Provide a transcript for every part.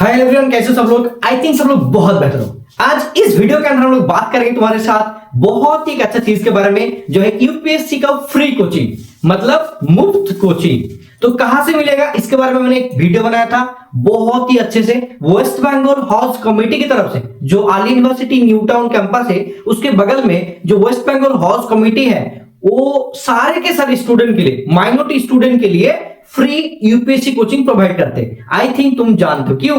Hi everyone, कैसे हो सब लोग। आई थिंक सब लोग बहुत बेहतर हो। आज इस वीडियो के अंदर हम लोग बात करेंगे तुम्हारे साथ बहुत ही अच्छा चीज के बारे में, जो है यूपीएससी का फ्री कोचिंग, मतलब मुफ्त कोचिंग। तो कहां से मिलेगा इसके बारे में मैंने एक वीडियो बनाया था बहुत ही अच्छे से। वेस्ट बंगाल हॉल्स कमेटी की तरफ से, जो आली यूनिवर्सिटी न्यू टाउन कैंपस है उसके बगल में जो वेस्ट बंगाल हॉल्स कमेटी है, वो सारे के सारे स्टूडेंट के लिए, माइनॉरिटी स्टूडेंट के लिए फ्री यूपीएससी कोचिंग प्रोवाइड करते हैं। आई थिंक तुम जानते हो क्यों,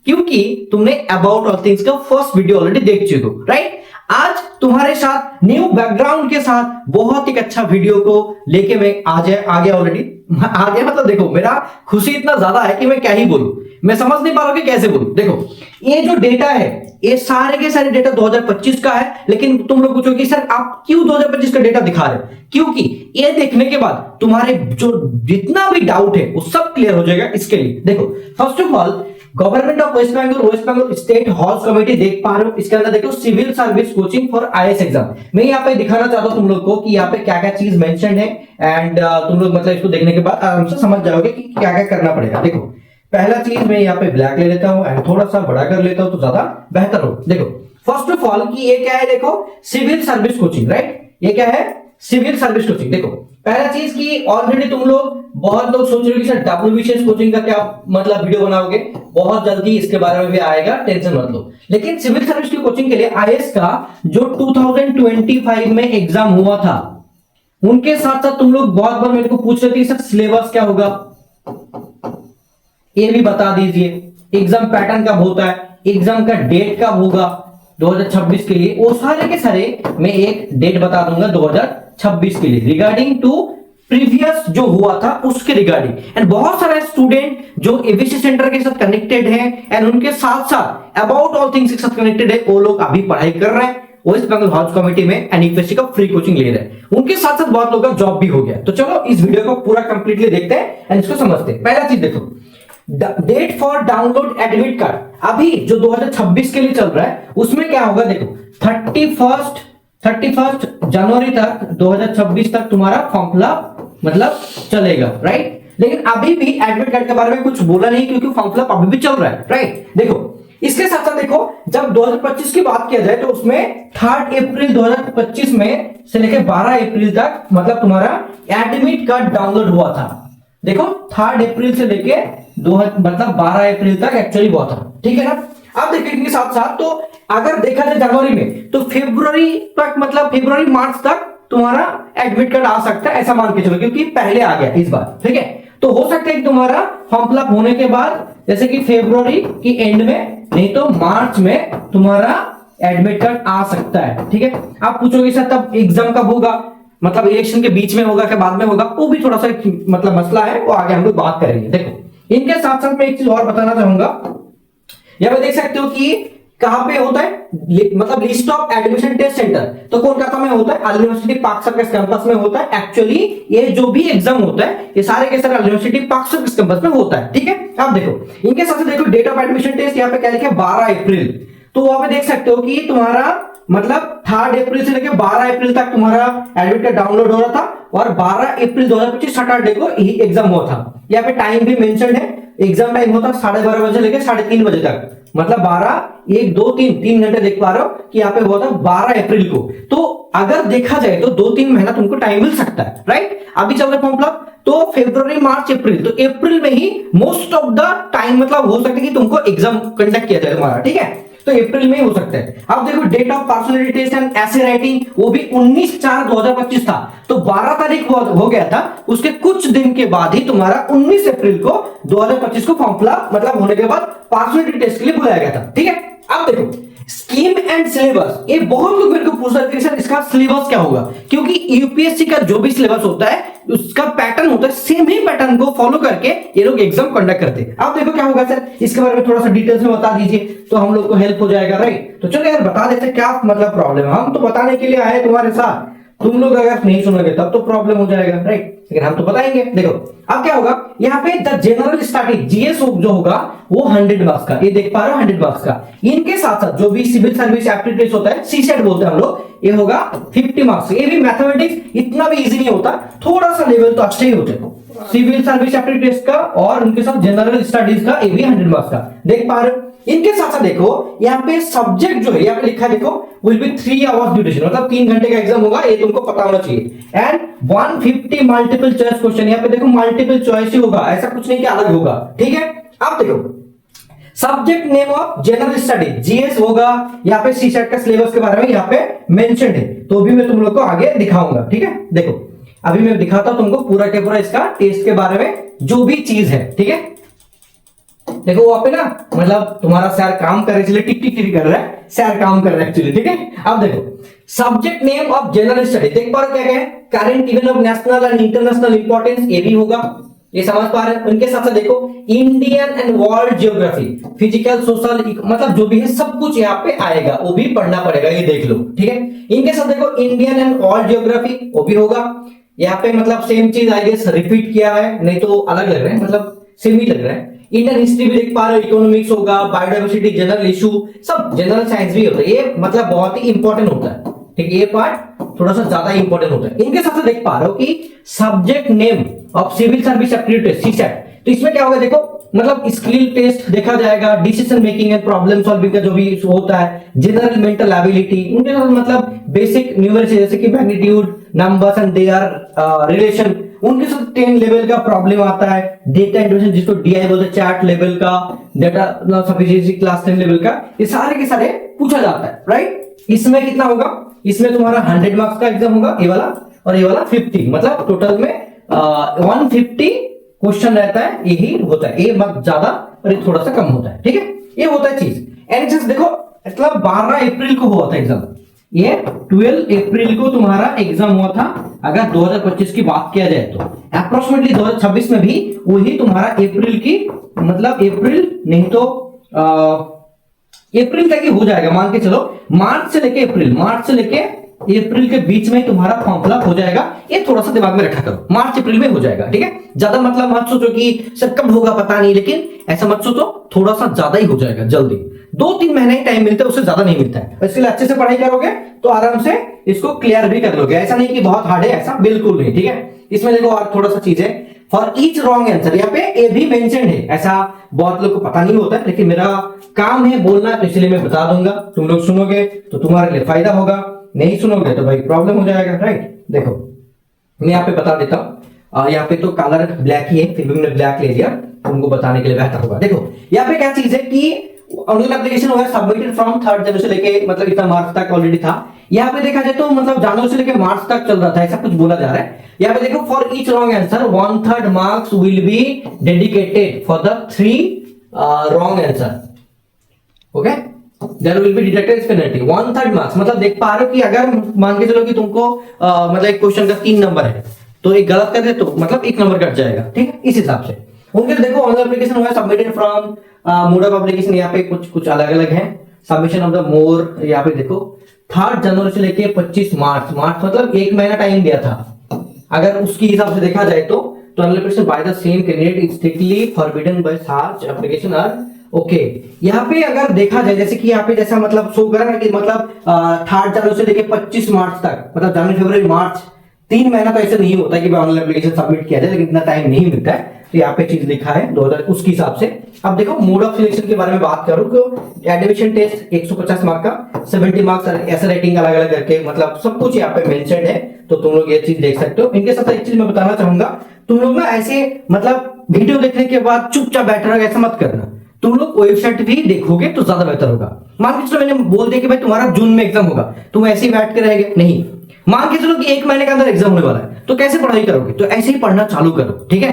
क्योंकि तुमने अबाउट ऑल थिंग्स का फर्स्ट वीडियो ऑलरेडी देख चुके हो, राइट। आज तुम्हारे साथ न्यू बैकग्राउंड के साथ बहुत ही अच्छा वीडियो को लेके मैं आ गया ऑलरेडी। आ गया मतलब देखो, मेरा खुशी इतना ज्यादा है कि मैं क्या ही बोलूं, मैं समझ नहीं पा रहा हूं कि कैसे बोलूं। देखो, ये जो डेटा है ये सारे के सारे डेटा 2025 का है, लेकिन तुम लोग पूछो कि सर आप क्यों 2025 का डेटा दिखा रहे हो। क्योंकि ये देखने के बाद तुम्हारे जो जितना भी डाउट है वो सब क्लियर हो जाएगा। इसके लिए देखो, first of all government of West Bengal state halls committee देख पा रहे हो। इसके अंदर देखो civil service coaching for IAS exam. मैं यहाँ पे दिखाना चाहता हूँ तुम लोग को कि यहाँ पे क्या क्या चीज मेंशन है, एंड तुम लोग मतलब इसको देखने के बाद आराम से समझ जाओगे कि क्या क्या करना पड़ेगा। देखो, पहला चीज मैं यहाँ पे ब्लैक ले लेता हूँ एंड थोड़ा सा बड़ा कर लेता हूँ तो ज्यादा बेहतर हो। देखो, फर्स्ट ऑफ ऑल कि ये क्या है, देखो सिविल सर्विस कोचिंग, राइट। ये क्या है, सिविल सर्विस कोचिंग। देखो, पहला चीज की ऑलरेडी तुम लोग बहुत लोग सोच रहे हो कि सर डब्ल्यूबीसीएस कोचिंग का क्या मतलब वीडियो बनाओगे, बहुत जल्दी इसके बारे में भी आएगा, टेंशन मत लो। लेकिन सिविल सर्विस की कोचिंग के लिए आईएएस का जो 2025 में एग्जाम हुआ था, उनके साथ साथ तुम लोग बहुत बार मेरे को पूछ रहे थे सर सिलेबस क्या होगा, ये भी बता दीजिए। एग्जाम पैटर्न कब होता है, एग्जाम का डेट कब होगा 2026 के लिए, वो सारे के सारे मैं एक डेट बता दूंगा 2026 के लिए, रिगार्डिंग टू प्रीवियस जो हुआ था उसके रिगार्डिंग। एंड बहुत सारे स्टूडेंट जो एबीसी सेंटर के साथ कनेक्टेड है एंड उनके साथ साथ अबाउट ऑल थिंग्स के साथ कनेक्टेड है, वो लोग अभी पढ़ाई कर रहे हैं वेस्ट बंगाल हॉल्स कमेटी में एंड यूपीएससी का फ्री कोचिंग ले रहे हैं। उनके साथ साथ बहुत लोगों का जॉब भी हो गया। तो चलो इस वीडियो को पूरा कंप्लीटली देखते हैं एंड इसको समझते हैं। पहला चीज देखो, date for download admit card अभी जो 2026 के लिए चल रहा है उसमें क्या होगा। देखो 31 जनवरी तक 2026 तक तुम्हारा फॉर्म फिलअप मतलब चलेगा, राइट। लेकिन अभी भी एडमिट कार्ड के बारे में कुछ बोला नहीं, क्योंकि फॉर्म फिलअप अभी भी चल रहा है, राइट। देखो, इसके साथ साथ देखो, जब 2025 की बात किया जाए तो उसमें 3 अप्रैल 2025 में से लेकर 12 अप्रैल तक मतलब तुम्हारा एडमिट कार्ड डाउनलोड हुआ था। देखो 3 अप्रैल से लेके मतलब 12 अप्रैल तक एक्चुअली हुआ था, ठीक है ना। अब देखिए इनके साथ साथ, तो अगर देखा जाए जनवरी में तो फरवरी तक मतलब फरवरी मार्च तक तुम्हारा एडमिट कार्ड आ सकता है, ऐसा मान के चलो, क्योंकि पहले आ गया इस बार, ठीक है। तो हो सकता है कि तुम्हारा फॉर्म फिलअप होने के बाद जैसे कि फरवरी की एंड में, नहीं तो मार्च में तुम्हारा एडमिट कार्ड आ सकता है, ठीक है। आप पूछोगे सर तब एग्जाम कब होगा, मतलब इलेक्शन के बीच में होगा कि बाद में होगा, वो भी थोड़ा सा मतलब मसला है, वो आगे हम लोग बात करेंगे। देखो, इनके साथ साथ मैं एक चीज और बताना चाहूंगा। यहां पे देख सकते हो कि कहां पे होता है, मतलब list of admission test centre, तो कोलकाता में होता है, आली यूनिवर्सिटी पार्क सर्कस कैंपस में होता है। एक्चुअली ये जो भी एग्जाम होता है ये सारे के सारे आली यूनिवर्सिटी पार्क सर्कस कैंपस में होता है, ठीक है। अब देखो इनके साथ देखो डेट ऑफ एडमिशन टेस्ट यहाँ पे क्या लिखा है 12 अप्रैल। तो वहां पे देख सकते हो कि तुम्हारा मतलब 3 अप्रैल से लेकर 12 अप्रैल तक तुम्हारा एडमिट कार्ड डाउनलोड हो रहा था, और 12 अप्रैल 2025 सैटरडे को ही एग्जाम हुआ था। यहाँ पे टाइम भी मेंशन है, एग्जाम टाइम होता 12:30 बजे लेकर 3:30 बजे तक, मतलब 12, 1, 2, 3 घंटे देख पा रहे हो कि यहाँ पे हुआ था 12 अप्रैल को। तो अगर देखा जाए तो 2-3 महीना तुमको टाइम मिल सकता है, राइट। अभी चल रहा है फॉर्म फिलअप, तो फरवरी मार्च अप्रैल, तो अप्रैल में ही मोस्ट ऑफ द टाइम मतलब हो सकता है कि तुमको एग्जाम कंडक्ट किया जाए तुम्हारा, ठीक है। तो अप्रैल में हो सकता है। अब देखो date of personality test and essay writing, वो भी 19/4/2025 था, तो 12 तारीख हो गया था। उसके कुछ दिन के बाद ही तुम्हारा 19 अप्रैल को 2025 को फॉर्म फिलअप मतलब होने के बाद पर्सनालिटी टेस्ट के लिए बुलाया गया था, ठीक है। अब देखो स्कीम एंड सिलेबस, ये बहुत लोग मेरे को पूछ रहे थे सर इसका सिलेबस क्या होगा, क्योंकि यूपीएससी का जो भी सिलेबस होता है उसका पैटर्न होता है, सेम ही पैटर्न को फॉलो करके ये लोग एग्जाम कंडक्ट करते हैं। अब देखो क्या होगा सर, इसके बारे में थोड़ा सा डिटेल्स में बता दीजिए तो हम लोग को हेल्प हो जाएगा, राइट। तो चलो यार बता देते क्या मतलब प्रॉब्लम है, हम तो बताने के लिए आए तुम्हारे साथ, तुम लोग अगर नहीं सुनोगे तब तो प्रॉब्लम हो जाएगा, राइट। लेकिन हम तो बताएंगे। देखो अब क्या होगा, यहाँ पे द जनरल स्टडी जीएस जो होगा वो 100 मार्क्स का, ये देख पा रहे हो 100 मार्क्स का। इनके साथ साथ जो भी सिविल सर्विस एप्टीट्यूड होता है, सीसेट बोलते हैं हम लोग, ये होगा 50 मार्क्स। ये भी मैथमेटिक्स इतना भी इजी नहीं होता, थोड़ा सा लेवल तो अच्छे ही होते हैं, सिविल सर्विस एप्टीट्यूड टेस्ट का और उनके साथ जनरल स्टडीज का, ये भी 100 मार्क्स का। देख पा रहे हो? इनके साथ साथ देखो यहाँ पे सब्जेक्ट जो है यहाँ पे लिखा है, देखो विल बी 3 आवर्स ड्यूरेशन, मतलब 3 घंटे का एग्जाम होगा, ये तुमको पता होना चाहिए। एंड 150 मल्टीपल चॉइस क्वेश्चन, यहाँ पे देखो मल्टीपल चॉइस ही होगा, ऐसा कुछ नहीं कि अलग होगा, ठीक है। अब देखो subject name of general study GS होगा, यहाँ पे सीसेट का सिलेबस के बारे में यहाँ पे मेंशन है, तो भी मैं तुम लोग को आगे दिखाऊंगा, ठीक है। देखो अभी मैं दिखाता हूं तुमको पूरा के पूरा इसका टेस्ट के बारे में जो भी चीज है, ठीक है। देखो वहां पे ना मतलब तुम्हारा सर काम कर रहे, इसलिए टिक टिक टिक कर रहा है, सर काम कर रहा है एक्चुअली, ठीक है। अब देखो subject name of general study, देख पा रहे क्या है, current event of national and international importance, ये भी होगा, ये समझ पा रहे हैं। उनके साथ साथ देखो Indian and world geography, physical social, मतलब जो भी है सब कुछ यहाँ पे आएगा, वो भी पढ़ना पड़ेगा, ये देख लो, ठीक है। इनके साथ देखो इंडियन एंड वर्ल्ड जियोग्राफी, वो भी होगा यहाँ पे, मतलब सेम चीज आई गेस रिपीट किया है, नहीं तो अलग लग रहा है, मतलब सेम ही लग रहा है। इंडियन हिस्ट्री भी देख पा रहे हो, इकोनॉमिक्स होगा, बायोडाइवर्सिटी, जनरल इशू, सब जनरल साइंस भी होता है, ये मतलब बहुत ही इंपॉर्टेंट होता है, ठीक है। ये पार्ट थोड़ा सा ज्यादा इंपॉर्टेंट होता है। इनके साथ देख पा रहे हो कि subject name of civil service aptitude test CSAT, तो इसमें क्या होगा देखो, मतलब स्किल टेस्ट देखा जाएगा, decision making and problem solving का जो भी होता है, जनरल मेंटल एबिलिटी, उनके साथ मतलब बेसिक न्यूमेरिकल जैसे कि magnitude, numbers and there relation, उनके साथ 10 लेवल का प्रॉब्लम आता है, डेटा इंटरप्रिटेशन जिसको डीआई बोलते हैं, चैट लेवल का, डेटा सफिशिएंसी क्लास 10 लेवल का, ये सारे के सारे पूछा जाता है, राइट। इसमें कितना होगा, इसमें तुम्हारा 100 मार्क्स का एग्जाम होगा, ये वाला और ये वाला 50, मतलब टोटल में 150 क्वेश्चन रहता है, यही होता है, ये मत ज्यादा और ये थोड़ा सा कम होता है, ठीक है। ये होता है चीज। एनएचएस देखो मतलब 12 अप्रैल को हुआ था एग्जाम, ये 12 अप्रैल को तुम्हारा एग्जाम हुआ था, अगर 2025 की बात किया जाए तो अप्रोक्सीमेटली 2026 में भी वही तुम्हारा अप्रैल की, मतलब अप्रैल नहीं तो अप्रैल तक ही हो जाएगा, मान के चलो मार्च से लेके अप्रैल के बीच में तुम्हारा फॉर्म फिलअप हो जाएगा, ये थोड़ा सा दिमाग में रखा करो, मार्च अप्रैल में हो जाएगा, ठीक है। ज्यादा मतलब मत सोचो कि सर कब होगा पता नहीं, लेकिन ऐसा मत सोचो, थोड़ा सा ज्यादा ही हो जाएगा, जल्दी 2-3 महीने ही टाइम मिलता है, उससे ज्यादा नहीं मिलता है। इसके लिए अच्छे से पढ़ाई करोगे तो आराम से इसको क्लियर भी कर लोगे, ऐसा नहीं कि बहुत हार्ड है, ऐसा बिल्कुल नहीं, ठीक है। इसमें देखो और थोड़ा सा चीज है, फॉर ईच रॉन्ग आंसर, यहाँ पे ए भी मेंशन है, ऐसा बहुत लोग को पता नहीं होता है, लेकिन मेरा काम है बोलना, तो इसलिए मैं बता दूंगा, तुम लोग सुनोगे तो तुम्हारे लिए फायदा होगा, नहीं सुनोगे तो भाई प्रॉब्लम हो जाएगा, राइट। देखो मैं यहाँ पे बता देता हूँ, यहाँ पे तो कलर ब्लैक ही है, फिर भी मैंने ब्लैक ले लिया तुमको बताने के लिए बेहतर होगा। देखो यहाँ पे क्या चीज है कि ऑनलाइन एप्लीकेशन हुआ सबमिटेड फ्रॉम 3rd जनवरी से लेके, मतलब इतना मार्च तक ऑलरेडी था। यहाँ पे देखा जाए तो मतलब जनवरी से लेके मार्च तक चल रहा था, ऐसा कुछ बोला जा रहा है। यहाँ पे देखो for each wrong answer 1/3 marks will be dedicated for the 3 wrong answer, okay, there will be deducted penalty 1/3 marks, मतलब देख पा रहे हो कि अगर मान के चलो कि तुमको मतलब एक क्वेश्चन का 3 नंबर है, तो एक गलत कर दे तो मतलब 1 नंबर कट जाएगा, ठीक है, इस हिसाब से। उनके देखो ऑनलाइन एप्लीकेशन हुआ submitted from mode of application, यहाँ पे कुछ अलग अलग है, सबमिशन ऑफ द मोर, यहाँ पे देखो 3rd जनवरी से लेके 25 मार्च मतलब 1 महीना टाइम दिया था। अगर उसकी हिसाब से देखा जाए तो online application by the same candidate is strictly forbidden by such application are okay. यहाँ पे अगर देखा जाए जैसे कि यहाँ पे जैसा मतलब शो कर रहा है कि मतलब 3rd जनवरी से लेके 25 मार्च तक, मतलब जनवरी फरवरी मार्च 3 महीना तो ऐसे नहीं होता कि ऑनलाइन एप्लीकेशन सबमिट किया जाए, लेकिन इतना टाइम नहीं मिलता है, तो यहाँ पे चीज लिखा है 2000 उसके हिसाब से। अब देखो मोड ऑफ सिलेक्शन के बारे में बात करूं तो एडमिशन टेस्ट 150 मार्क का, 70 मार्क्स ऐसे रेटिंग अलग अलग करके, मतलब सब कुछ यहाँ पे मेंशन है, तो तुम लोग ये चीज देख सकते हो। इनके साथ एक चीज मैं बताना चाहूंगा, तुम लोग ना ऐसे मतलब वीडियो देखने के बाद चुपचाप बैठ रहोगे, ऐसा मत करना, तुम लोग वेबसाइट भी देखोगे तो ज्यादा बेहतर होगा। मान के चलो मैंने बोल दिया कि भाई तुम्हारा जून में एग्जाम होगा, तुम ऐसे ही बैठ के रहेंगे, नहीं, मान के चलो कि 1 महीने के अंदर एग्जाम होने वाला है, तो कैसे पढ़ाई करोगे, तो ऐसे ही पढ़ना चालू करो, ठीक है।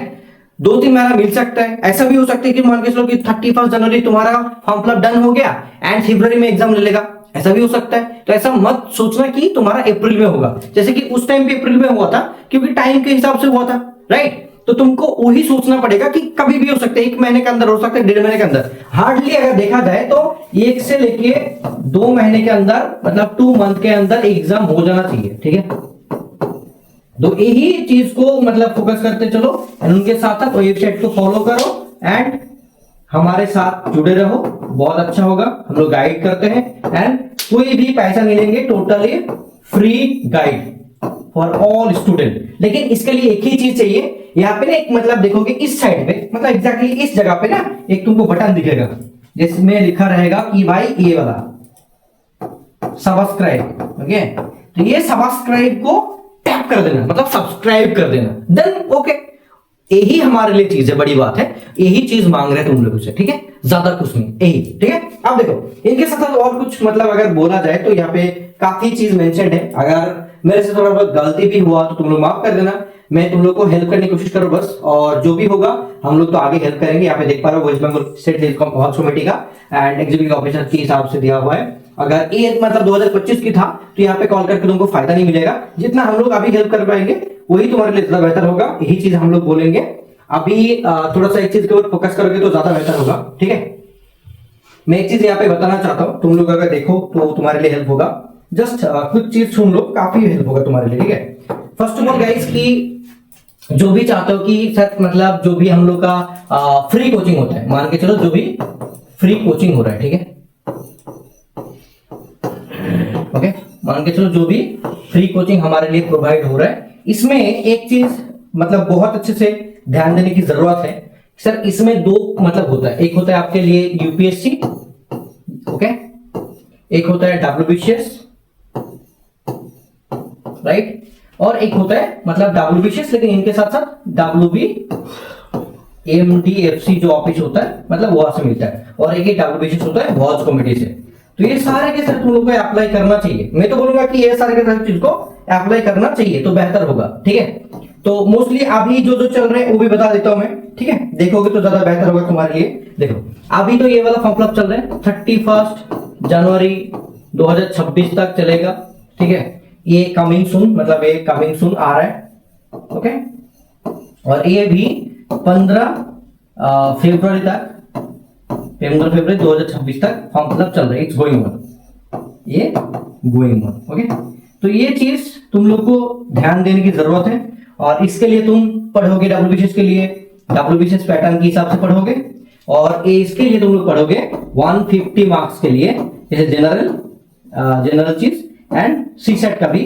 2-3 महीना मिल सकता है, ऐसा भी हो सकता है कि मान के चलो कि 31 जनवरी तुम्हारा फॉर्म फिलअप डन हो गया एंड फरवरी में एग्जाम ले लेगा, ऐसा भी हो सकता है। तो ऐसा मत सोचना कि तुम्हारा अप्रैल में होगा, जैसे कि उस टाइम भी अप्रैल में हुआ था क्योंकि टाइम के हिसाब से हुआ था, राइट। तो तुमको वही सोचना पड़ेगा कि कभी भी हो सकता है, 1 महीने के अंदर हो सकता है, 1.5 महीने के अंदर, हार्डली अगर देखा जाए तो 1 से लेके 2 महीने के अंदर, मतलब 2 मंथ के अंदर एग्जाम हो जाना चाहिए, ठीक है। तो यही चीज को मतलब फोकस करते चलो, उनके साथ साथ वेबसाइट को फॉलो करो एंड हमारे साथ जुड़े रहो, बहुत अच्छा होगा। हम लोग गाइड करते हैं एंड कोई भी पैसा नहीं लेंगे, totally free guide. For all student. लेकिन इसके लिए एक ही चीज चाहिए, यहाँ पे ना एक मतलब देखोगे इस साइड पे, मतलब एग्जैक्टली इस जगह पे ना एक तुमको बटन दिखेगा जिसमें लिखा रहेगा कि भाई ये वाला सब्सक्राइब। ओके, तो ये सब्सक्राइब को टैप कर देना, मतलब सब्सक्राइब कर देना, देन ओके। यही हमारे लिए चीज है, बड़ी बात है, यही चीज मांग रहे हैं तुम लोगों से, ठीक है, ज्यादा कुछ नहीं, यही, ठीक है। अब देखो इनके साथ और कुछ मतलब अगर बोला जाए तो यहाँ पे काफी चीज मेंशन्ड है। अगर मेरे से थोड़ा बहुत गलती भी हुआ तो तुम लोग माफ कर देना, मैं तुम लोग को हेल्प करने की कोशिश करो बस, और जो भी होगा हम लोग तो आगे हेल्प करेंगे। यहाँ पे देख पा रहे हो West Bengal state horse committee का एंड एग्जीक्यूटिव ऑफिसर के हिसाब से दिया हुआ है। अगर ये मतलब 2025 की था तो यहाँ पे कॉल करके तुमको फायदा नहीं मिलेगा, जितना हम लोग अभी हेल्प कर पाएंगे वही तुम्हारे लिए ज्यादा बेहतर होगा, यही चीज हम लोग बोलेंगे। अभी थोड़ा सा एक चीज के ऊपर फोकस करोगे तो ज्यादा बेहतर होगा, ठीक है। मैं एक चीज यहाँ पे बताना चाहता हूँ, तुम लोग अगर देखो तो तुम्हारे लिए हेल्प होगा। जस्ट कुछ चीज सुन लो, काफी हेल्प होगा तुम्हारे लिए, ठीक है। फर्स्ट ऑफ ऑल गाइस की जो भी चाहते हो कि सर मतलब जो भी हम लोग का फ्री कोचिंग होता है, मान के चलो जो भी फ्री कोचिंग हो रहा है, ठीक है, ओके, मान के चलो जो भी फ्री कोचिंग हमारे लिए प्रोवाइड हो रहा है, इसमें एक चीज मतलब बहुत अच्छे से ध्यान देने की जरूरत है। सर इसमें दो मतलब होता है, एक होता है आपके लिए यूपीएससी, ओके, एक होता है डब्ल्यूबीसीएस, राइट, और एक होता है मतलब डब्ल्यूबीसीएस लेकिन इनके साथ साथ डब्ल्यूबीएमडीएफसी जो ऑफिस होता है मतलब वहां से मिलता है, और एक ही डब्ल्यूबीसीएस होता है हॉर्स कमेटी से। तो ये सारे के सारे तुम लोग को अप्लाई करना चाहिए। मैं तो बोलूंगा कि ये सारे के सारे चीज को अप्लाई करना चाहिए तो बेहतर होगा, ठीक है। तो मोस्टली अभी जो जो चल रहे हैं वो भी बता देता हूं मैं, ठीक है, देखोगे तो ज्यादा बेहतर होगा तुम्हारे लिए। देखो अभी तो ये वाला फॉर्म फिलअप चल रहा है 31 जनवरी 2026 तक चलेगा, ठीक है। ये कमिंग सून मतलब ये कमिंग सून आ रहा है, ओके, और ये भी 15 फरवरी तक 15 फरवरी 2026 तक फॉर्म फिलअप चल रहा है, इट्स गोइंग ऑन, ये गोइंग ऑन, ओके। तो ये चीज तुम लोग को ध्यान देने की जरूरत है, और इसके लिए तुम पढ़ोगे डब्ल्यूबीसीएस के लिए डब्ल्यूबीसीएस पैटर्न के हिसाब से पढ़ोगे, और इसके लिए तुम लोग पढ़ोगे 150 मार्क्स के लिए, जैसे जनरल चीज एंड सीसेट का भी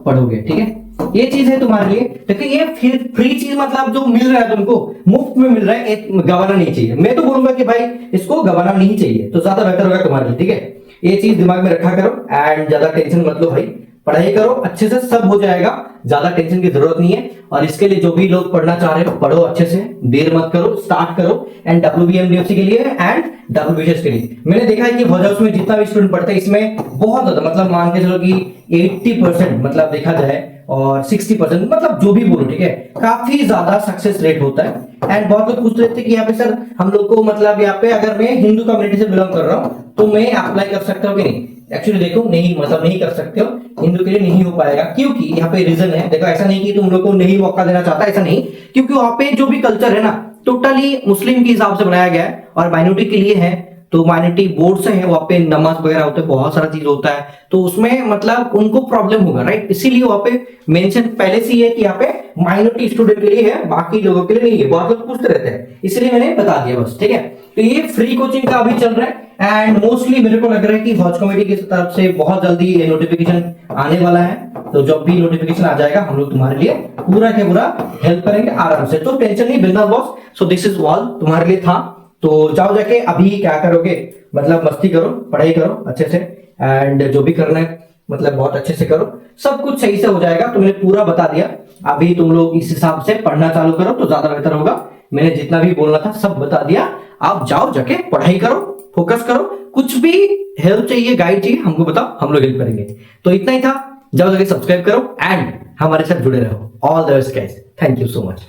पढ़ोगे, ठीक है। ये चीज है तुम्हारे लिए, लेकिन ये फ्री चीज मतलब जो मिल रहा है तुमको मुफ्त में मिल रहा है, गवाना नहीं चाहिए। मैं तो बोलूंगा कि भाई इसको गवाना नहीं चाहिए तो ज्यादा बेहतर होगा तुम्हारे लिए, ठीक है। ये चीज दिमाग में रखा करो एंड ज्यादा टेंशन मत लो भाई, पढ़ाई करो अच्छे से, सब हो जाएगा, ज्यादा टेंशन की जरूरत नहीं है। और इसके लिए जो भी लोग पढ़ना चाह रहे हो पढ़ो अच्छे से, देर मत करो, स्टार्ट करो। एंड डब्ल्यूबीएमडीएफसी के लिए एंड डब्ल्यूबीसीएस के लिए मैंने देखा है कि हॉर्स हाउस में जितना भी स्टूडेंट पढ़ते हैं इसमें बहुत ज्यादा मतलब मान के चलो कि 80% मतलब देखा जाए, और 60% मतलब जो भी बोलो, ठीक है, काफी ज्यादा सक्सेस रेट होता है। एंड बहुत लोग पूछ रहे थे कि यहाँ पे सर हम लोग को मतलब यहाँ पे अगर मैं हिंदू कम्युनिटी से बिलोंग कर रहा हूँ तो मैं अप्लाई कर सकता हूँ कि नहीं। एक्चुअली देखो नहीं, मतलब नहीं कर सकते हो, हिंदू के लिए नहीं हो पाएगा, क्योंकि यहाँ पे रीजन है। देखो ऐसा नहीं कि तुम लोग को नहीं मौका देना चाहता, ऐसा नहीं, क्योंकि वहां पे जो भी कल्चर है ना टोटली मुस्लिम के हिसाब से बनाया गया है, और माइनॉरिटी के लिए है। तो माइनॉरिटी बोर्ड से है, वहां पे नमाज वगैरह होते हैं, बहुत सारा चीज होता है, तो उसमें मतलब उनको प्रॉब्लम होगा, राइट। इसीलिए वहां पे मेंशन पहले से ही है कि यहाँ पे माइनॉरिटी स्टूडेंट के लिए है, बाकी लोगों के लिए नहीं है। बहुत लोग पूछते रहते हैं, इसलिए मैंने बता दिया बस, ठीक है। तो ये फ्री कोचिंग का अभी चल रहा है, एंड मोस्टली मेरे को लग रहा है कि हॉर्स कमेटी की तरफ से बहुत जल्दी ये नोटिफिकेशन आने वाला है। तो जब भी नोटिफिकेशन आ जाएगा हम लोग तुम्हारे लिए पूरा के पूरा हेल्प करेंगे आराम से, तो टेंशन नहीं, बिंदास boss. So this is all तुम्हारे लिए था। तो जाओ जाके अभी क्या करोगे, मतलब मस्ती करो, पढ़ाई करो अच्छे से, एंड जो भी करना है मतलब बहुत अच्छे से करो, सब कुछ सही से हो जाएगा। तो मैंने पूरा बता दिया, अभी तुम लोग इस हिसाब से पढ़ना चालू करो तो ज्यादा बेहतर होगा। मैंने जितना भी बोलना था सब बता दिया, आप जाओ जाके पढ़ाई करो, फोकस करो, कुछ भी हेल्प चाहिए, गाइड चाहिए हमको बताओ, हम लोग हेल्प करेंगे। तो इतना ही था, जाओ जाके सब्सक्राइब करो एंड हमारे साथ जुड़े रहो। All the best guys, thank you so much.